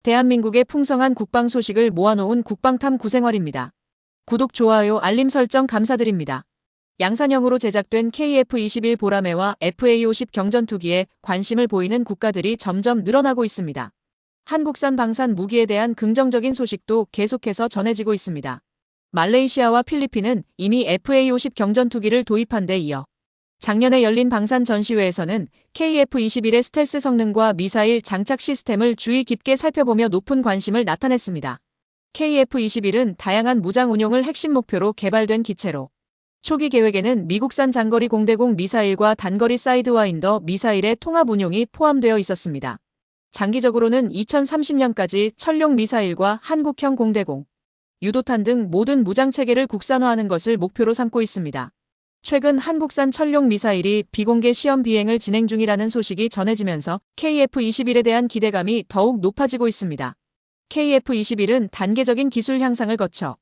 대한민국의 풍성한 국방 소식을 모아놓은 국방탐 구생활입니다. 구독, 좋아요, 알림 설정 감사드립니다. 양산형으로 제작된 KF-21 보라매와 FA-50 경전투기에 관심을 보이는 국가들이 점점 늘어나고 있습니다. 한국산 방산 무기에 대한 긍정적인 소식도 계속해서 전해지고 있습니다. 말레이시아와 필리핀은 이미 FA-50 경전투기를 도입한 데 이어 작년에 열린 방산 전시회에서는 KF-21의 스텔스 성능과 미사일 장착 시스템을 주의 깊게 살펴보며 높은 관심을 나타냈습니다. KF-21은 다양한 무장 운용을 핵심 목표로 개발된 기체로 초기 계획에는 미국산 장거리 공대공 미사일과 단거리 사이드와인더 미사일의 통합 운용이 포함되어 있었습니다. 장기적으로는 2030년까지 천룡 미사일과 한국형 공대공, 유도탄 등 모든 무장체계를 국산화하는 것을 목표로 삼고 있습니다. 최근 한국산 천룡 미사일이 비공개 시험 비행을 진행 중이라는 소식이 전해지면서 KF-21에 대한 기대감이 더욱 높아지고 있습니다. KF-21은 단계적인 기술 향상을 거쳐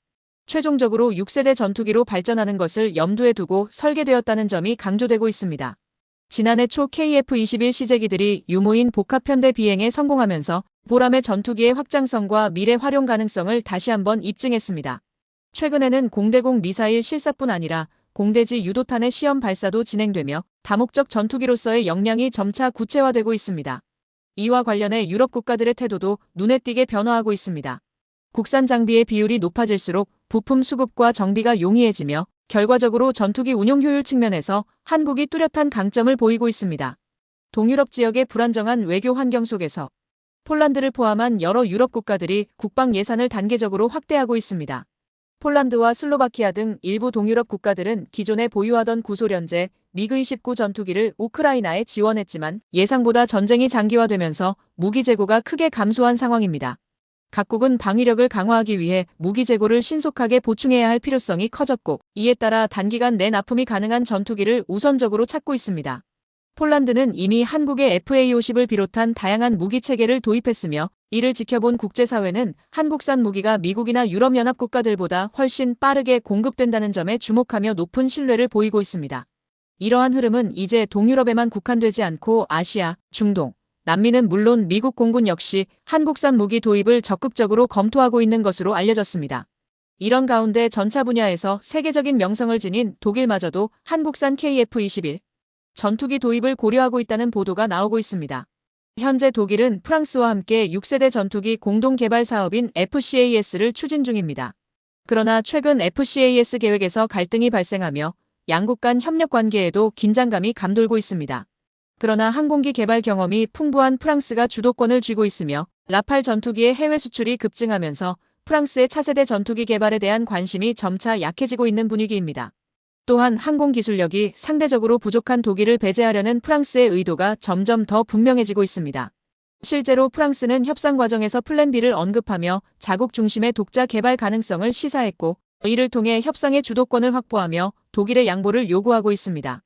최종적으로 6세대 전투기로 발전하는 것을 염두에 두고 설계되었다는 점이 강조되고 있습니다. 지난해 초 KF-21 시제기들이 유무인 복합편대 비행에 성공하면서 보라매 전투기의 확장성과 미래 활용 가능성을 다시 한번 입증했습니다. 최근에는 공대공 미사일 실사뿐 아니라 공대지 유도탄의 시험 발사도 진행되며 다목적 전투기로서의 역량이 점차 구체화되고 있습니다. 이와 관련해 유럽 국가들의 태도도 눈에 띄게 변화하고 있습니다. 국산 장비의 비율이 높아질수록 부품 수급과 정비가 용이해지며 결과적으로 전투기 운용 효율 측면에서 한국이 뚜렷한 강점을 보이고 있습니다. 동유럽 지역의 불안정한 외교 환경 속에서 폴란드를 포함한 여러 유럽 국가들이 국방 예산을 단계적으로 확대하고 있습니다. 폴란드와 슬로바키아 등 일부 동유럽 국가들은 기존에 보유하던 구소련제 미그-29 전투기를 우크라이나에 지원했지만 예상보다 전쟁이 장기화되면서 무기 재고가 크게 감소한 상황입니다. 각국은 방위력을 강화하기 위해 무기 재고를 신속하게 보충해야 할 필요성이 커졌고 이에 따라 단기간 내 납품이 가능한 전투기를 우선적으로 찾고 있습니다. 폴란드는 이미 한국의 FA-50을 비롯한 다양한 무기 체계를 도입했으며 이를 지켜본 국제사회는 한국산 무기가 미국이나 유럽연합 국가들보다 훨씬 빠르게 공급된다는 점에 주목하며 높은 신뢰를 보이고 있습니다. 이러한 흐름은 이제 동유럽에만 국한되지 않고 아시아, 중동, 남미는 물론 미국 공군 역시 한국산 무기 도입을 적극적으로 검토하고 있는 것으로 알려졌습니다. 이런 가운데 전차 분야에서 세계적인 명성을 지닌 독일마저도 한국산 KF-21 전투기 도입을 고려하고 있다는 보도가 나오고 있습니다. 현재 독일은 프랑스와 함께 6세대 전투기 공동 개발 사업인 FCAS를 추진 중입니다. 그러나 최근 FCAS 계획에서 갈등이 발생하며 양국 간 협력 관계에도 긴장감이 감돌고 있습니다. 그러나 항공기 개발 경험이 풍부한 프랑스가 주도권을 쥐고 있으며 라팔 전투기의 해외 수출이 급증하면서 프랑스의 차세대 전투기 개발에 대한 관심이 점차 약해지고 있는 분위기입니다. 또한 항공 기술력이 상대적으로 부족한 독일을 배제하려는 프랑스의 의도가 점점 더 분명해지고 있습니다. 실제로 프랑스는 협상 과정에서 플랜 B를 언급하며 자국 중심의 독자 개발 가능성을 시사했고 이를 통해 협상의 주도권을 확보하며 독일의 양보를 요구하고 있습니다.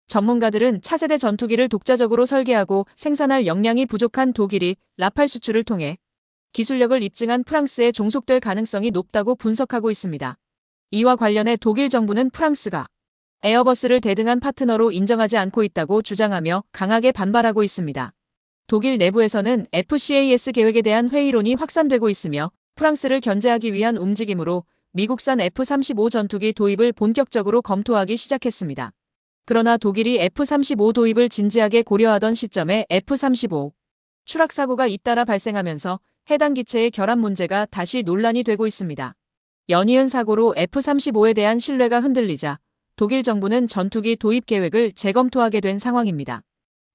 전문가들은 차세대 전투기를 독자적으로 설계하고 생산할 역량이 부족한 독일이 라팔 수출을 통해 기술력을 입증한 프랑스에 종속될 가능성이 높다고 분석하고 있습니다. 이와 관련해 독일 정부는 프랑스가 에어버스를 대등한 파트너로 인정하지 않고 있다고 주장하며 강하게 반발하고 있습니다. 독일 내부에서는 FCAS 계획에 대한 회의론이 확산되고 있으며 프랑스를 견제하기 위한 움직임으로 미국산 F-35 전투기 도입을 본격적으로 검토하기 시작했습니다. 그러나 독일이 F-35 도입을 진지하게 고려하던 시점에 F-35 추락 사고가 잇따라 발생하면서 해당 기체의 결함 문제가 다시 논란이 되고 있습니다. 연이은 사고로 F-35에 대한 신뢰가 흔들리자 독일 정부는 전투기 도입 계획을 재검토하게 된 상황입니다.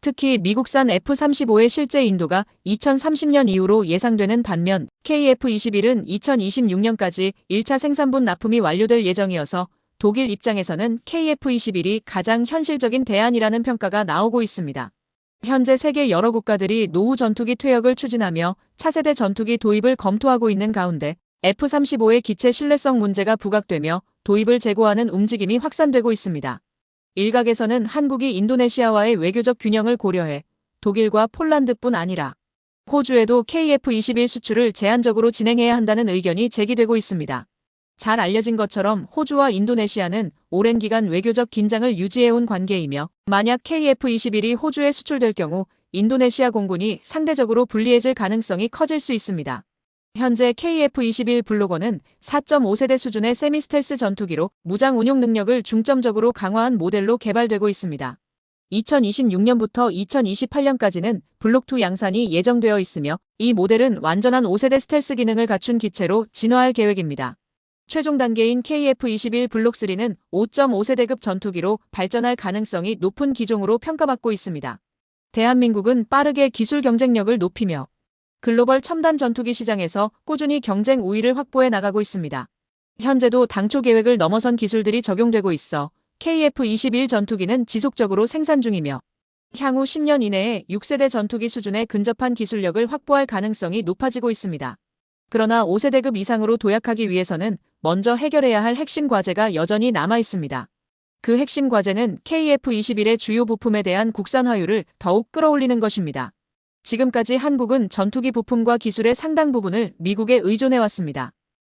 특히 미국산 F-35의 실제 인도가 2030년 이후로 예상되는 반면 KF-21은 2026년까지 1차 생산분 납품이 완료될 예정이어서 독일 입장에서는 KF-21이 가장 현실적인 대안이라는 평가가 나오고 있습니다. 현재 세계 여러 국가들이 노후 전투기 퇴역을 추진하며 차세대 전투기 도입을 검토하고 있는 가운데 F-35의 기체 신뢰성 문제가 부각되며 도입을 재고하는 움직임이 확산되고 있습니다. 일각에서는 한국이 인도네시아와의 외교적 균형을 고려해 독일과 폴란드뿐 아니라 호주에도 KF-21 수출을 제한적으로 진행해야 한다는 의견이 제기되고 있습니다. 잘 알려진 것처럼 호주와 인도네시아는 오랜 기간 외교적 긴장을 유지해온 관계이며 만약 KF-21이 호주에 수출될 경우 인도네시아 공군이 상대적으로 불리해질 가능성이 커질 수 있습니다. 현재 KF-21 블로거는 4.5세대 수준의 세미스텔스 전투기로 무장 운용 능력을 중점적으로 강화한 모델로 개발되고 있습니다. 2026년부터 2028년까지는 블록2 양산이 예정되어 있으며 이 모델은 완전한 5세대 스텔스 기능을 갖춘 기체로 진화할 계획입니다. 최종 단계인 KF-21 블록3는 5.5세대급 전투기로 발전할 가능성이 높은 기종으로 평가받고 있습니다. 대한민국은 빠르게 기술 경쟁력을 높이며 글로벌 첨단 전투기 시장에서 꾸준히 경쟁 우위를 확보해 나가고 있습니다. 현재도 당초 계획을 넘어선 기술들이 적용되고 있어 KF-21 전투기는 지속적으로 생산 중이며 향후 10년 이내에 6세대 전투기 수준에 근접한 기술력을 확보할 가능성이 높아지고 있습니다. 그러나 5세대급 이상으로 도약하기 위해서는 먼저 해결해야 할 핵심 과제가 여전히 남아 있습니다. 그 핵심 과제는 KF-21의 주요 부품에 대한 국산화율을 더욱 끌어올리는 것입니다. 지금까지 한국은 전투기 부품과 기술의 상당 부분을 미국에 의존해왔습니다.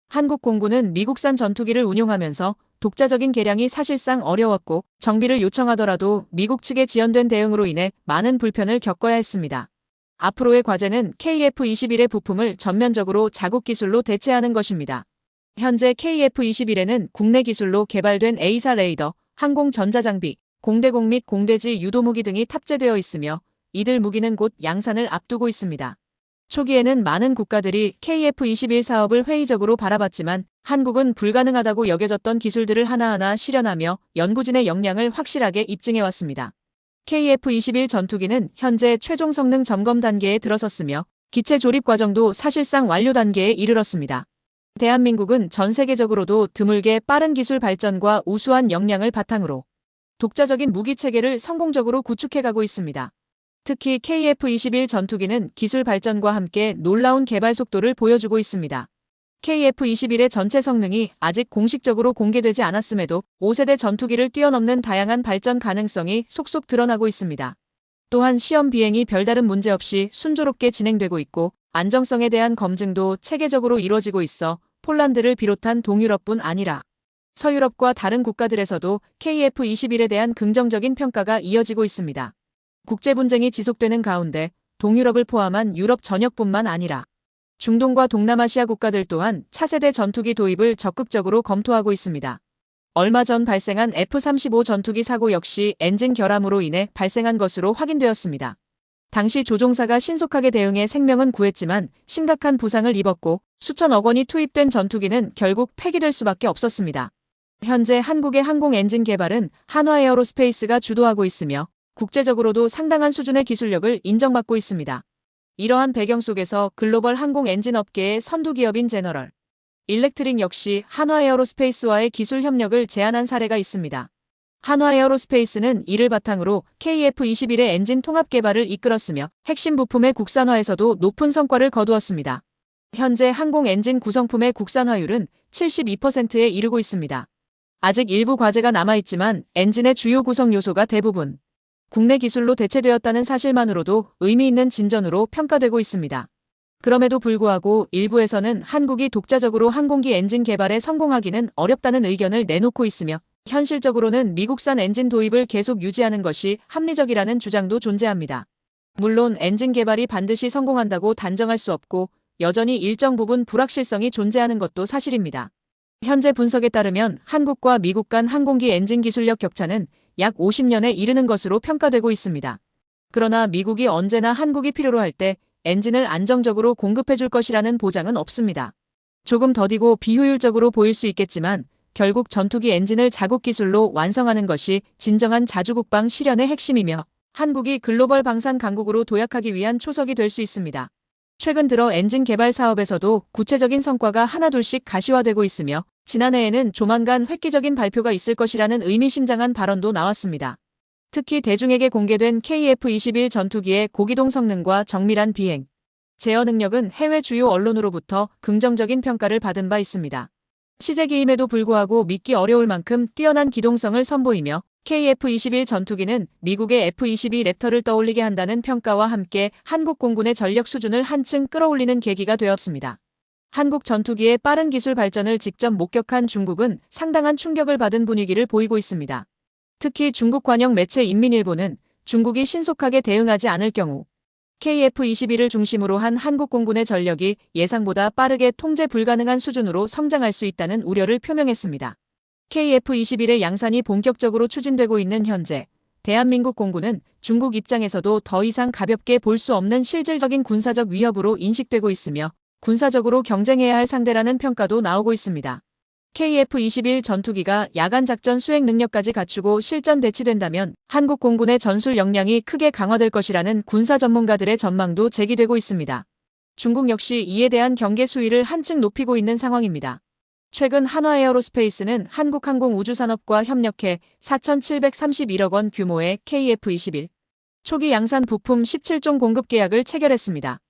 한국 공군은 미국산 전투기를 운용하면서 독자적인 개량이 사실상 어려웠고 정비를 요청하더라도 미국 측의 지연된 대응으로 인해 많은 불편을 겪어야 했습니다. 앞으로의 과제는 KF-21의 부품을 전면적으로 자국 기술로 대체하는 것입니다. 현재 KF-21에는 국내 기술로 개발된 A사 레이더, 항공 전자장비, 공대공 및 공대지 유도무기 등이 탑재되어 있으며 이들 무기는 곧 양산을 앞두고 있습니다. 초기에는 많은 국가들이 KF-21 사업을 회의적으로 바라봤지만 한국은 불가능하다고 여겨졌던 기술들을 하나하나 실현하며 연구진의 역량을 확실하게 입증해왔습니다. KF-21 전투기는 현재 최종 성능 점검 단계에 들어섰으며 기체 조립 과정도 사실상 완료 단계에 이르렀습니다. 대한민국은 전 세계적으로도 드물게 빠른 기술 발전과 우수한 역량을 바탕으로 독자적인 무기 체계를 성공적으로 구축해가고 있습니다. 특히 KF-21 전투기는 기술 발전과 함께 놀라운 개발 속도를 보여주고 있습니다. KF-21의 전체 성능이 아직 공식적으로 공개되지 않았음에도 5세대 전투기를 뛰어넘는 다양한 발전 가능성이 속속 드러나고 있습니다. 또한 시험 비행이 별다른 문제 없이 순조롭게 진행되고 있고 안정성에 대한 검증도 체계적으로 이루어지고 있어 폴란드를 비롯한 동유럽뿐 아니라 서유럽과 다른 국가들에서도 KF-21에 대한 긍정적인 평가가 이어지고 있습니다. 국제 분쟁이 지속되는 가운데 동유럽을 포함한 유럽 전역뿐만 아니라 중동과 동남아시아 국가들 또한 차세대 전투기 도입을 적극적으로 검토하고 있습니다. 얼마 전 발생한 F-35 전투기 사고 역시 엔진 결함으로 인해 발생한 것으로 확인되었습니다. 당시 조종사가 신속하게 대응해 생명은 구했지만 심각한 부상을 입었고 수천억 원이 투입된 전투기는 결국 폐기될 수밖에 없었습니다. 현재 한국의 항공 엔진 개발은 한화에어로스페이스가 주도하고 있으며 국제적으로도 상당한 수준의 기술력을 인정받고 있습니다. 이러한 배경 속에서 글로벌 항공 엔진 업계의 선두 기업인 제너럴 일렉트릭 역시 한화에어로스페이스와의 기술 협력을 제안한 사례가 있습니다. 한화에어로스페이스는 이를 바탕으로 KF-21의 엔진 통합 개발을 이끌었으며 핵심 부품의 국산화에서도 높은 성과를 거두었습니다. 현재 항공 엔진 구성품의 국산화율은 72%에 이르고 있습니다. 아직 일부 과제가 남아있지만 엔진의 주요 구성 요소가 대부분 국내 기술로 대체되었다는 사실만으로도 의미 있는 진전으로 평가되고 있습니다. 그럼에도 불구하고 일부에서는 한국이 독자적으로 항공기 엔진 개발에 성공하기는 어렵다는 의견을 내놓고 있으며 현실적으로는 미국산 엔진 도입을 계속 유지하는 것이 합리적이라는 주장도 존재합니다. 물론 엔진 개발이 반드시 성공한다고 단정할 수 없고 여전히 일정 부분 불확실성이 존재하는 것도 사실입니다. 현재 분석에 따르면 한국과 미국 간 항공기 엔진 기술력 격차는 약 50년에 이르는 것으로 평가되고 있습니다. 그러나 미국이 언제나 한국이 필요로 할 때 엔진을 안정적으로 공급해 줄 것이라는 보장은 없습니다. 조금 더디고 비효율적으로 보일 수 있겠지만 결국 전투기 엔진을 자국 기술로 완성하는 것이 진정한 자주국방 실현의 핵심이며 한국이 글로벌 방산 강국으로 도약하기 위한 초석이 될 수 있습니다. 최근 들어 엔진 개발 사업에서도 구체적인 성과가 하나둘씩 가시화되고 있으며 지난해에는 조만간 획기적인 발표가 있을 것이라는 의미심장한 발언도 나왔습니다. 특히 대중에게 공개된 KF-21 전투기의 고기동 성능과 정밀한 비행, 제어 능력은 해외 주요 언론으로부터 긍정적인 평가를 받은 바 있습니다. 시제기임에도 불구하고 믿기 어려울 만큼 뛰어난 기동성을 선보이며 KF-21 전투기는 미국의 F-22 랩터를 떠올리게 한다는 평가와 함께 한국 공군의 전력 수준을 한층 끌어올리는 계기가 되었습니다. 한국 전투기의 빠른 기술 발전을 직접 목격한 중국은 상당한 충격을 받은 분위기를 보이고 있습니다. 특히 중국 관영 매체 인민일보는 중국이 신속하게 대응하지 않을 경우 KF-21을 중심으로 한 한국 공군의 전력이 예상보다 빠르게 통제 불가능한 수준으로 성장할 수 있다는 우려를 표명했습니다. KF-21의 양산이 본격적으로 추진되고 있는 현재 대한민국 공군은 중국 입장에서도 더 이상 가볍게 볼 수 없는 실질적인 군사적 위협으로 인식되고 있으며 군사적으로 경쟁해야 할 상대라는 평가도 나오고 있습니다. KF-21 전투기가 야간 작전 수행 능력까지 갖추고 실전 배치된다면 한국 공군의 전술 역량이 크게 강화될 것이라는 군사 전문가들의 전망도 제기되고 있습니다. 중국 역시 이에 대한 경계 수위를 한층 높이고 있는 상황입니다. 최근 한화에어로스페이스는 한국항공우주산업과 협력해 4,731억 원 규모의 KF-21 초기 양산 부품 17종 공급 계약을 체결했습니다.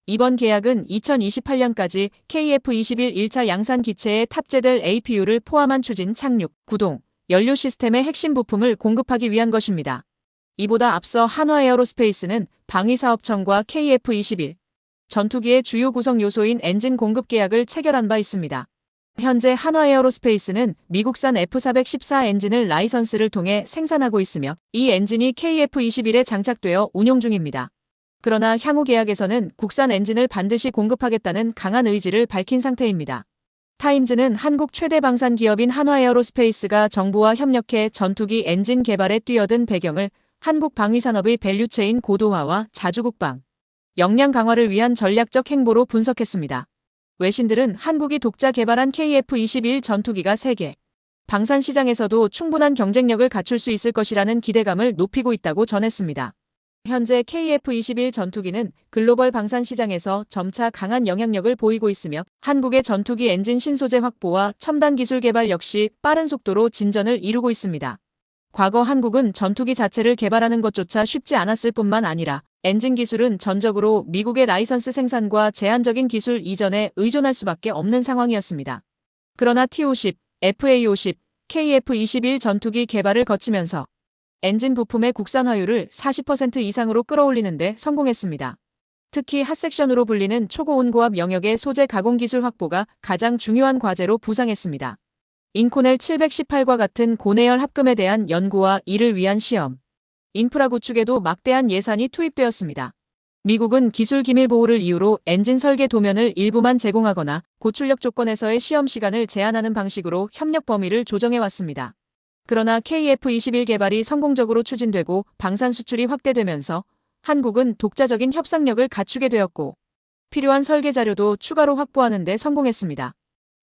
이번 계약은 2028년까지 KF-21 1차 양산 기체에 탑재될 APU를 포함한 추진 착륙, 구동, 연료 시스템의 핵심 부품을 공급하기 위한 것입니다. 이보다 앞서 한화에어로스페이스는 방위사업청과 KF-21 전투기의 주요 구성 요소인 엔진 공급 계약을 체결한 바 있습니다. 현재 한화에어로스페이스는 미국산 F414 엔진을 라이선스를 통해 생산하고 있으며 이 엔진이 KF-21에 장착되어 운용 중입니다. 그러나 향후 계약에서는 국산 엔진을 반드시 공급하겠다는 강한 의지를 밝힌 상태입니다. 타임즈는 한국 최대 방산 기업인 한화에어로스페이스가 정부와 협력해 전투기 엔진 개발에 뛰어든 배경을 한국 방위산업의 밸류체인 고도화와 자주국방, 역량 강화를 위한 전략적 행보로 분석했습니다. 외신들은 한국이 독자 개발한 KF-21 전투기가 세계 방산 시장에서도 충분한 경쟁력을 갖출 수 있을 것이라는 기대감을 높이고 있다고 전했습니다. 현재 KF-21 전투기는 글로벌 방산 시장에서 점차 강한 영향력을 보이고 있으며 한국의 전투기 엔진 신소재 확보와 첨단 기술 개발 역시 빠른 속도로 진전을 이루고 있습니다. 과거 한국은 전투기 자체를 개발하는 것조차 쉽지 않았을 뿐만 아니라 엔진 기술은 전적으로 미국의 라이선스 생산과 제한적인 기술 이전에 의존할 수밖에 없는 상황이었습니다. 그러나 T-50, FA-50, KF-21 전투기 개발을 거치면서 엔진 부품의 국산화율을 40% 이상으로 끌어올리는 데 성공했습니다. 특히 핫섹션으로 불리는 초고온고압 영역의 소재 가공 기술 확보가 가장 중요한 과제로 부상했습니다. 인코넬 718과 같은 고내열 합금에 대한 연구와 이를 위한 시험, 인프라 구축에도 막대한 예산이 투입되었습니다. 미국은 기술 기밀 보호를 이유로 엔진 설계 도면을 일부만 제공하거나 고출력 조건에서의 시험 시간을 제한하는 방식으로 협력 범위를 조정해왔습니다. 그러나 KF-21 개발이 성공적으로 추진되고 방산 수출이 확대되면서 한국은 독자적인 협상력을 갖추게 되었고 필요한 설계 자료도 추가로 확보하는 데 성공했습니다.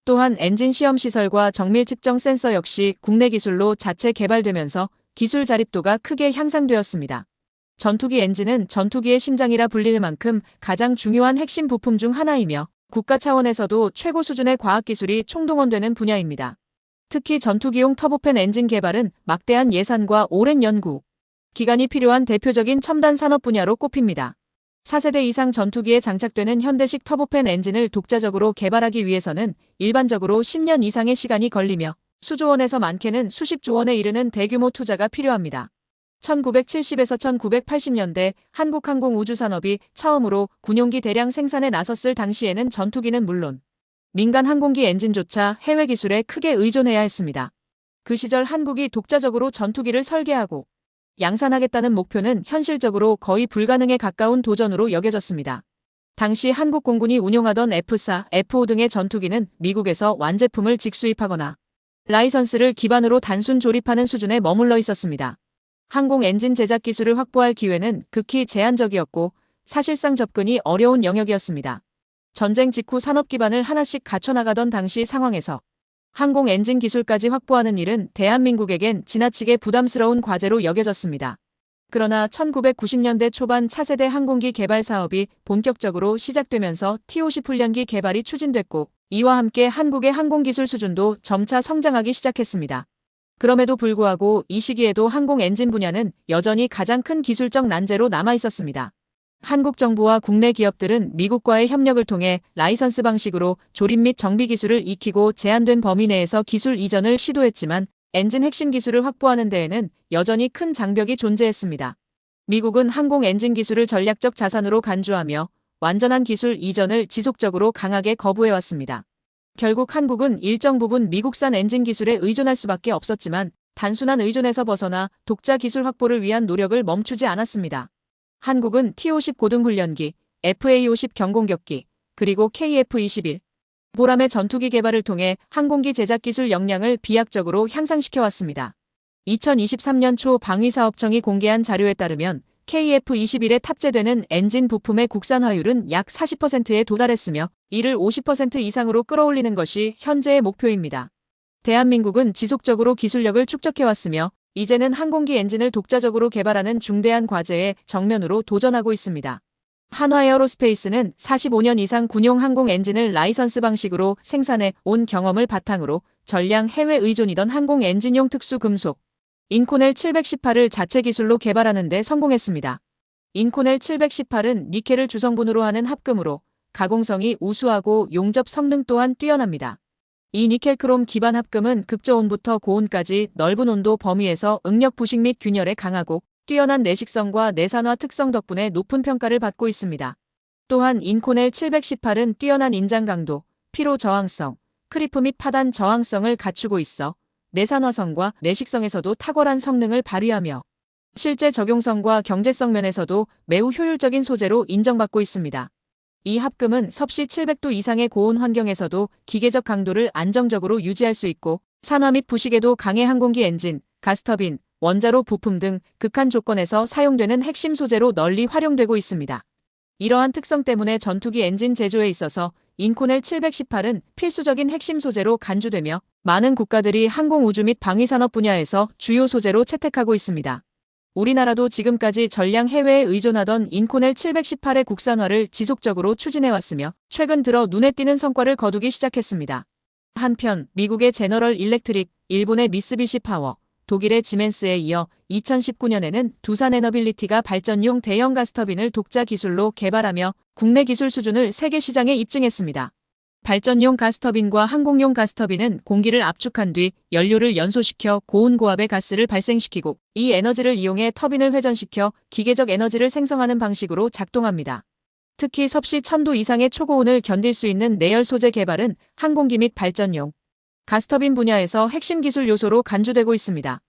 또한 엔진 시험 시설과 정밀 측정 센서 역시 국내 기술로 자체 개발되면서 기술 자립도가 크게 향상되었습니다. 전투기 엔진은 전투기의 심장이라 불릴 만큼 가장 중요한 핵심 부품 중 하나이며 국가 차원에서도 최고 수준의 과학기술이 총동원되는 분야입니다. 특히 전투기용 터보팬 엔진 개발은 막대한 예산과 오랜 연구, 기간이 필요한 대표적인 첨단 산업 분야로 꼽힙니다. 4세대 이상 전투기에 장착되는 현대식 터보팬 엔진을 독자적으로 개발하기 위해서는 일반적으로 10년 이상의 시간이 걸리며 수조 원에서 많게는 수십조 원에 이르는 대규모 투자가 필요합니다. 1970에서 1980년대 한국항공우주산업이 처음으로 군용기 대량 생산에 나섰을 당시에는 전투기는 물론 민간 항공기 엔진조차 해외 기술에 크게 의존해야 했습니다. 그 시절 한국이 독자적으로 전투기를 설계하고 양산하겠다는 목표는 현실적으로 거의 불가능에 가까운 도전으로 여겨졌습니다. 당시 한국 공군이 운용하던 F4, F5 등의 전투기는 미국에서 완제품을 직수입하거나 라이선스를 기반으로 단순 조립하는 수준에 머물러 있었습니다. 항공 엔진 제작 기술을 확보할 기회는 극히 제한적이었고 사실상 접근이 어려운 영역이었습니다. 전쟁 직후 산업 기반을 하나씩 갖춰나가던 당시 상황에서 항공 엔진 기술까지 확보하는 일은 대한민국에겐 지나치게 부담스러운 과제로 여겨졌습니다. 그러나 1990년대 초반 차세대 항공기 개발 사업이 본격적으로 시작되면서 T-50 훈련기 개발이 추진됐고 이와 함께 한국의 항공기술 수준도 점차 성장하기 시작했습니다. 그럼에도 불구하고 이 시기에도 항공 엔진 분야는 여전히 가장 큰 기술적 난제로 남아 있었습니다. 한국 정부와 국내 기업들은 미국과의 협력을 통해 라이선스 방식으로 조립 및 정비 기술을 익히고 제한된 범위 내에서 기술 이전을 시도했지만 엔진 핵심 기술을 확보하는 데에는 여전히 큰 장벽이 존재했습니다. 미국은 항공 엔진 기술을 전략적 자산으로 간주하며 완전한 기술 이전을 지속적으로 강하게 거부해왔습니다. 결국 한국은 일정 부분 미국산 엔진 기술에 의존할 수밖에 없었지만 단순한 의존에서 벗어나 독자 기술 확보를 위한 노력을 멈추지 않았습니다. 한국은 T-50 고등훈련기, FA-50 경공격기, 그리고 KF-21 보람의 전투기 개발을 통해 항공기 제작 기술 역량을 비약적으로 향상시켜왔습니다. 2023년 초 방위사업청이 공개한 자료에 따르면 KF-21에 탑재되는 엔진 부품의 국산화율은 약 40%에 도달했으며 이를 50% 이상으로 끌어올리는 것이 현재의 목표입니다. 대한민국은 지속적으로 기술력을 축적해왔으며 이제는 항공기 엔진을 독자적으로 개발하는 중대한 과제에 정면으로 도전하고 있습니다. 한화에어로스페이스는 45년 이상 군용 항공 엔진을 라이선스 방식으로 생산해 온 경험을 바탕으로 전량 해외 의존이던 항공 엔진용 특수 금속 인코넬 718을 자체 기술로 개발하는 데 성공했습니다. 인코넬 718은 니켈을 주성분으로 하는 합금으로 가공성이 우수하고 용접 성능 또한 뛰어납니다. 이 니켈크롬 기반 합금은 극저온부터 고온까지 넓은 온도 범위에서 응력 부식 및 균열에 강하고 뛰어난 내식성과 내산화 특성 덕분에 높은 평가를 받고 있습니다. 또한 인코넬 718은 뛰어난 인장 강도, 피로 저항성, 크리프 및 파단 저항성을 갖추고 있어 내산화성과 내식성에서도 탁월한 성능을 발휘하며 실제 적용성과 경제성 면에서도 매우 효율적인 소재로 인정받고 있습니다. 이 합금은 섭씨 700도 이상의 고온 환경에서도 기계적 강도를 안정적으로 유지할 수 있고 산화 및 부식에도 강해 항공기 엔진, 가스터빈, 원자로 부품 등 극한 조건에서 사용되는 핵심 소재로 널리 활용되고 있습니다. 이러한 특성 때문에 전투기 엔진 제조에 있어서 인코넬 718은 필수적인 핵심 소재로 간주되며 많은 국가들이 항공 우주 및 방위산업 분야에서 주요 소재로 채택하고 있습니다. 우리나라도 지금까지 전량 해외에 의존하던 인코넬 718의 국산화를 지속적으로 추진해왔으며 최근 들어 눈에 띄는 성과를 거두기 시작했습니다. 한편 미국의 제너럴 일렉트릭, 일본의 미쓰비시 파워, 독일의 지멘스에 이어 2019년에는 두산 에너빌리티가 발전용 대형 가스터빈을 독자 기술로 개발하며 국내 기술 수준을 세계 시장에 입증했습니다. 발전용 가스터빈과 항공용 가스터빈은 공기를 압축한 뒤 연료를 연소시켜 고온 고압의 가스를 발생시키고 이 에너지를 이용해 터빈을 회전시켜 기계적 에너지를 생성하는 방식으로 작동합니다. 특히 섭씨 1000도 이상의 초고온을 견딜 수 있는 내열 소재 개발은 항공기 및 발전용 가스터빈 분야에서 핵심 기술 요소로 간주되고 있습니다.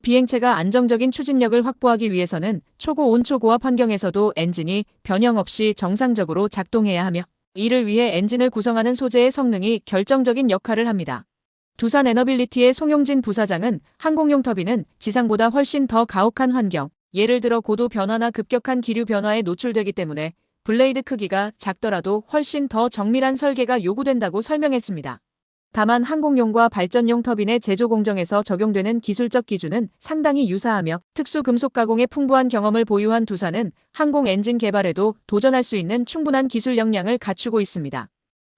비행체가 안정적인 추진력을 확보하기 위해서는 초고온 초고압 환경에서도 엔진이 변형 없이 정상적으로 작동해야 하며 이를 위해 엔진을 구성하는 소재의 성능이 결정적인 역할을 합니다. 두산 에너빌리티의 송용진 부사장은 항공용 터빈은 지상보다 훨씬 더 가혹한 환경, 예를 들어 고도 변화나 급격한 기류 변화에 노출되기 때문에 블레이드 크기가 작더라도 훨씬 더 정밀한 설계가 요구된다고 설명했습니다. 다만 항공용과 발전용 터빈의 제조 공정에서 적용되는 기술적 기준은 상당히 유사하며 특수 금속 가공에 풍부한 경험을 보유한 두산은 항공 엔진 개발에도 도전할 수 있는 충분한 기술 역량을 갖추고 있습니다.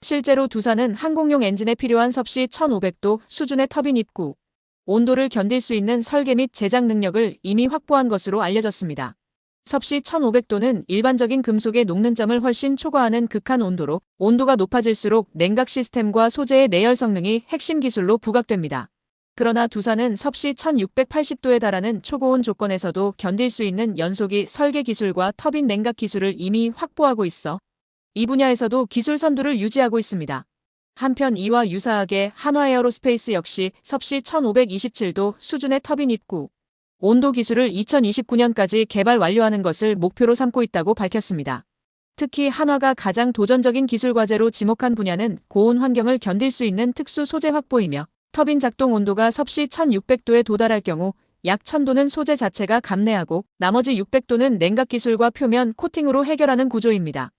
실제로 두산은 항공용 엔진에 필요한 섭씨 1500도 수준의 터빈 입구, 온도를 견딜 수 있는 설계 및 제작 능력을 이미 확보한 것으로 알려졌습니다. 섭씨 1500도는 일반적인 금속의 녹는 점을 훨씬 초과하는 극한 온도로 온도가 높아질수록 냉각 시스템과 소재의 내열 성능이 핵심 기술로 부각됩니다. 그러나 두산은 섭씨 1680도에 달하는 초고온 조건에서도 견딜 수 있는 연소기 설계 기술과 터빈 냉각 기술을 이미 확보하고 있어 이 분야에서도 기술 선두를 유지하고 있습니다. 한편 이와 유사하게 한화에어로스페이스 역시 섭씨 1527도 수준의 터빈 입구, 온도 기술을 2029년까지 개발 완료하는 것을 목표로 삼고 있다고 밝혔습니다. 특히 한화가 가장 도전적인 기술 과제로 지목한 분야는 고온 환경을 견딜 수 있는 특수 소재 확보이며 터빈 작동 온도가 섭씨 1600도에 도달할 경우 약 1000도는 소재 자체가 감내하고 나머지 600도는 냉각 기술과 표면 코팅으로 해결하는 구조입니다.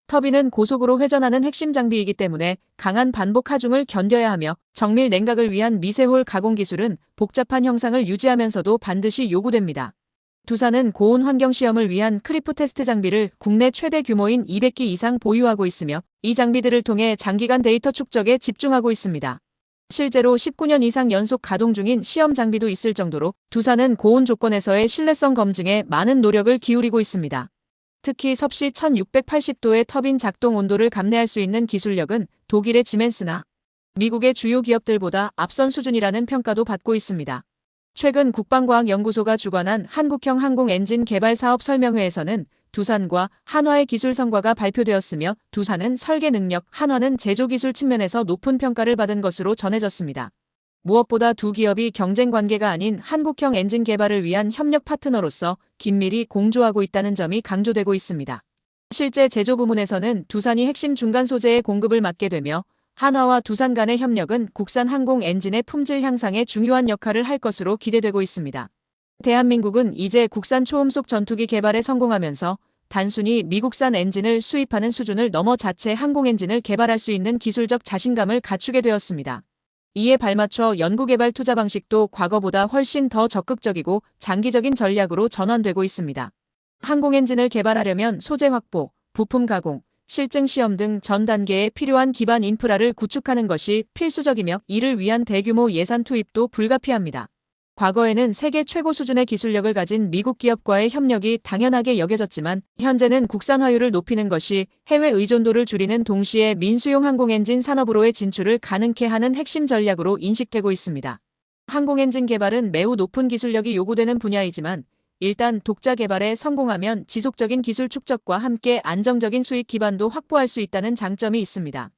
터빈은 고속으로 회전하는 핵심 장비이기 때문에 강한 반복 하중을 견뎌야 하며 정밀 냉각을 위한 미세홀 가공 기술은 복잡한 형상을 유지하면서도 반드시 요구됩니다. 두산은 고온 환경 시험을 위한 크리프 테스트 장비를 국내 최대 규모인 200기 이상 보유하고 있으며 이 장비들을 통해 장기간 데이터 축적에 집중하고 있습니다. 실제로 19년 이상 연속 가동 중인 시험 장비도 있을 정도로 두산은 고온 조건에서의 신뢰성 검증에 많은 노력을 기울이고 있습니다. 특히 섭씨 1680도의 터빈 작동 온도를 감내할 수 있는 기술력은 독일의 지멘스나 미국의 주요 기업들보다 앞선 수준이라는 평가도 받고 있습니다. 최근 국방과학연구소가 주관한 한국형 항공 엔진 개발 사업 설명회에서는 두산과 한화의 기술 성과가 발표되었으며 두산은 설계 능력, 한화는 제조 기술 측면에서 높은 평가를 받은 것으로 전해졌습니다. 무엇보다 두 기업이 경쟁 관계가 아닌 한국형 엔진 개발을 위한 협력 파트너로서 긴밀히 공조하고 있다는 점이 강조되고 있습니다. 실제 제조 부문에서는 두산이 핵심 중간 소재의 공급을 맡게 되며 한화와 두산 간의 협력은 국산 항공 엔진의 품질 향상에 중요한 역할을 할 것으로 기대되고 있습니다. 대한민국은 이제 국산 초음속 전투기 개발에 성공하면서 단순히 미국산 엔진을 수입하는 수준을 넘어 자체 항공 엔진을 개발할 수 있는 기술적 자신감을 갖추게 되었습니다. 이에 발맞춰 연구개발 투자 방식도 과거보다 훨씬 더 적극적이고 장기적인 전략으로 전환되고 있습니다. 항공 엔진을 개발하려면 소재 확보, 부품 가공, 실증 시험 등 전 단계에 필요한 기반 인프라를 구축하는 것이 필수적이며 이를 위한 대규모 예산 투입도 불가피합니다. 과거에는 세계 최고 수준의 기술력을 가진 미국 기업과의 협력이 당연하게 여겨졌지만 현재는 국산화율을 높이는 것이 해외 의존도를 줄이는 동시에 민수용 항공엔진 산업으로의 진출을 가능케 하는 핵심 전략으로 인식되고 있습니다. 항공엔진 개발은 매우 높은 기술력이 요구되는 분야이지만 일단 독자 개발에 성공하면 지속적인 기술 축적과 함께 안정적인 수익 기반도 확보할 수 있다는 장점이 있습니다.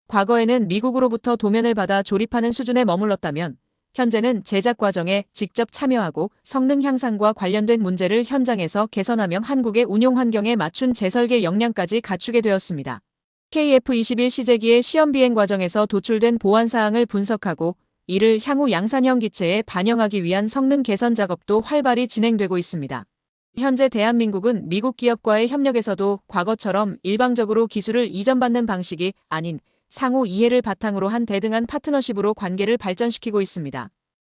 과거에는 미국으로부터 도면을 받아 조립하는 수준에 머물렀다면 현재는 제작 과정에 직접 참여하고 성능 향상과 관련된 문제를 현장에서 개선하며 한국의 운용 환경에 맞춘 재설계 역량까지 갖추게 되었습니다. KF-21 시제기의 시험 비행 과정에서 도출된 보안 사항을 분석하고 이를 향후 양산형 기체에 반영하기 위한 성능 개선 작업도 활발히 진행되고 있습니다. 현재 대한민국은 미국 기업과의 협력에서도 과거처럼 일방적으로 기술을 이전받는 방식이 아닌 상호 이해를 바탕으로 한 대등한 파트너십으로 관계를 발전시키고 있습니다.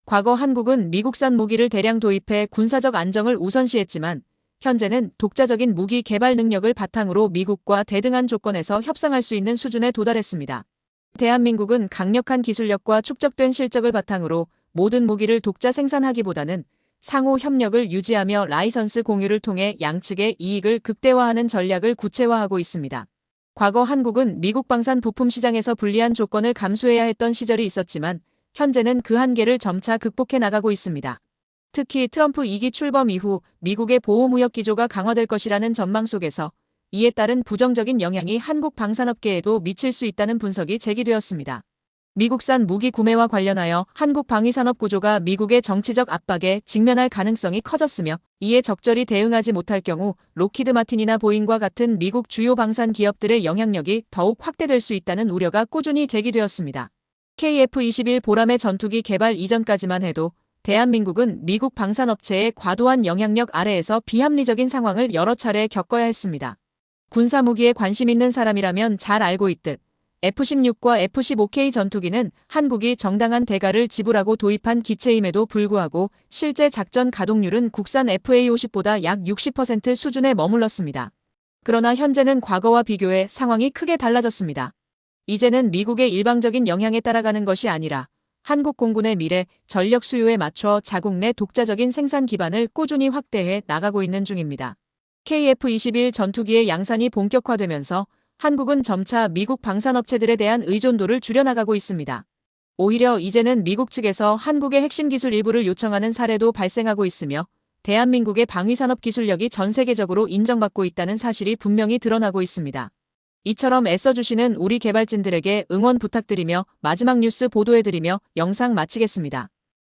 과거 한국은 미국산 무기를 대량 도입해 군사적 안정을 우선시했지만 현재는 독자적인 무기 개발 능력을 바탕으로 미국과 대등한 조건에서 협상할 수 있는 수준에 도달했습니다. 대한민국은 강력한 기술력과 축적된 실적을 바탕으로 모든 무기를 독자 생산하기보다는 상호 협력을 유지하며 라이선스 공유를 통해 양측의 이익을 극대화하는 전략을 구체화하고 있습니다. 과거 한국은 미국 방산 부품 시장에서 불리한 조건을 감수해야 했던 시절이 있었지만 현재는 그 한계를 점차 극복해 나가고 있습니다. 특히 트럼프 2기 출범 이후 미국의 보호무역 기조가 강화될 것이라는 전망 속에서 이에 따른 부정적인 영향이 한국 방산업계에도 미칠 수 있다는 분석이 제기되었습니다. 미국산 무기 구매와 관련하여 한국 방위산업 구조가 미국의 정치적 압박에 직면할 가능성이 커졌으며 이에 적절히 대응하지 못할 경우 록히드 마틴이나 보잉과 같은 미국 주요 방산 기업들의 영향력이 더욱 확대될 수 있다는 우려가 꾸준히 제기되었습니다. KF-21 보람의 전투기 개발 이전까지만 해도 대한민국은 미국 방산업체의 과도한 영향력 아래에서 비합리적인 상황을 여러 차례 겪어야 했습니다. 군사무기에 관심 있는 사람이라면 잘 알고 있듯 F-16과 F-15K 전투기는 한국이 정당한 대가를 지불하고 도입한 기체임에도 불구하고 실제 작전 가동률은 국산 FA-50보다 약 60% 수준에 머물렀습니다. 그러나 현재는 과거와 비교해 상황이 크게 달라졌습니다. 이제는 미국의 일방적인 영향에 따라가는 것이 아니라 한국 공군의 미래, 전력 수요에 맞춰 자국 내 독자적인 생산 기반을 꾸준히 확대해 나가고 있는 중입니다. KF-21 전투기의 양산이 본격화되면서 한국은 점차 미국 방산업체들에 대한 의존도를 줄여나가고 있습니다. 오히려 이제는 미국 측에서 한국의 핵심 기술 일부를 요청하는 사례도 발생하고 있으며 대한민국의 방위산업 기술력이 전 세계적으로 인정받고 있다는 사실이 분명히 드러나고 있습니다. 이처럼 애써주시는 우리 개발진들에게 응원 부탁드리며 마지막 뉴스 보도해드리며 영상 마치겠습니다.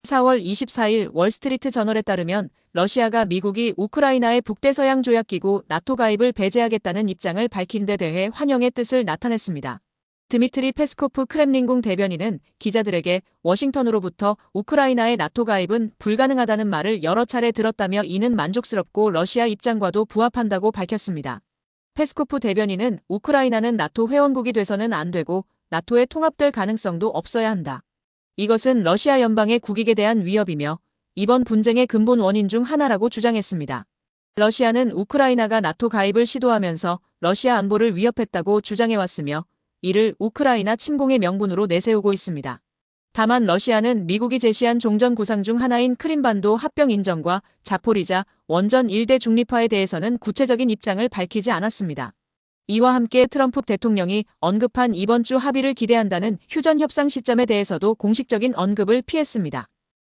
4월 24일 월스트리트 저널에 따르면 러시아가 미국이 우크라이나의 북대서양 조약기구 나토 가입을 배제하겠다는 입장을 밝힌 데 대해 환영의 뜻을 나타냈습니다. 드미트리 페스코프 크렘린궁 대변인은 기자들에게 워싱턴으로부터 우크라이나의 나토 가입은 불가능하다는 말을 여러 차례 들었다며 이는 만족스럽고 러시아 입장과도 부합한다고 밝혔습니다. 페스코프 대변인은 우크라이나는 나토 회원국이 돼서는 안 되고 나토에 통합될 가능성도 없어야 한다. 이것은 러시아 연방의 국익에 대한 위협이며 이번 분쟁의 근본 원인 중 하나라고 주장했습니다. 러시아는 우크라이나가 나토 가입을 시도하면서 러시아 안보를 위협했다고 주장해왔으며 이를 우크라이나 침공의 명분으로 내세우고 있습니다. 다만 러시아는 미국이 제시한 종전 구상 중 하나인 크림반도 합병 인정과 자포리자 원전 일대 중립화에 대해서는 구체적인 입장을 밝히지 않았습니다. 이와 함께 트럼프 대통령이 언급한 이번 주 합의를 기대한다는 휴전 협상 시점에 대해서도 공식적인 언급을 피했습니다.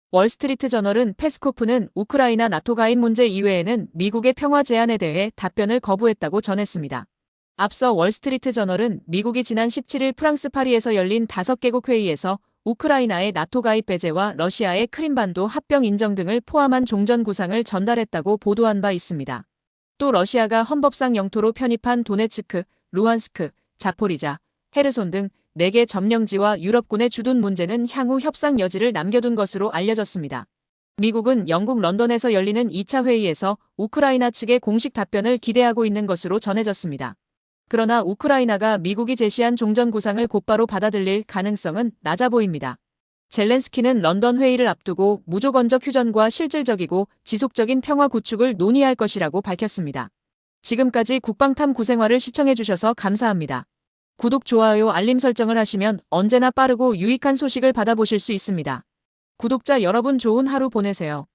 월스트리트 저널은 페스코프는 우크라이나 나토 가입 문제 이외에는 미국의 평화 제안에 대해 답변을 거부했다고 전했습니다. 앞서 월스트리트 저널은 미국이 지난 17일 프랑스 파리에서 열린 5개국 회의에서 우크라이나의 나토 가입 배제와 러시아의 크림반도 합병 인정 등을 포함한 종전 구상을 전달했다고 보도한 바 있습니다. 또 러시아가 헌법상 영토로 편입한 도네츠크, 루한스크, 자포리자, 헤르손 등 4개 점령지와 유럽군의 주둔 문제는 향후 협상 여지를 남겨둔 것으로 알려졌습니다. 미국은 영국 런던에서 열리는 2차 회의에서 우크라이나 측의 공식 답변을 기대하고 있는 것으로 전해졌습니다. 그러나 우크라이나가 미국이 제시한 종전 구상을 곧바로 받아들일 가능성은 낮아 보입니다. 젤렌스키는 런던 회의를 앞두고 무조건적 휴전과 실질적이고 지속적인 평화 구축을 논의할 것이라고 밝혔습니다. 지금까지 국방탐 구생활을 시청해주셔서 감사합니다. 구독, 좋아요, 알림 설정을 하시면 언제나 빠르고 유익한 소식을 받아보실 수 있습니다. 구독자 여러분 좋은 하루 보내세요.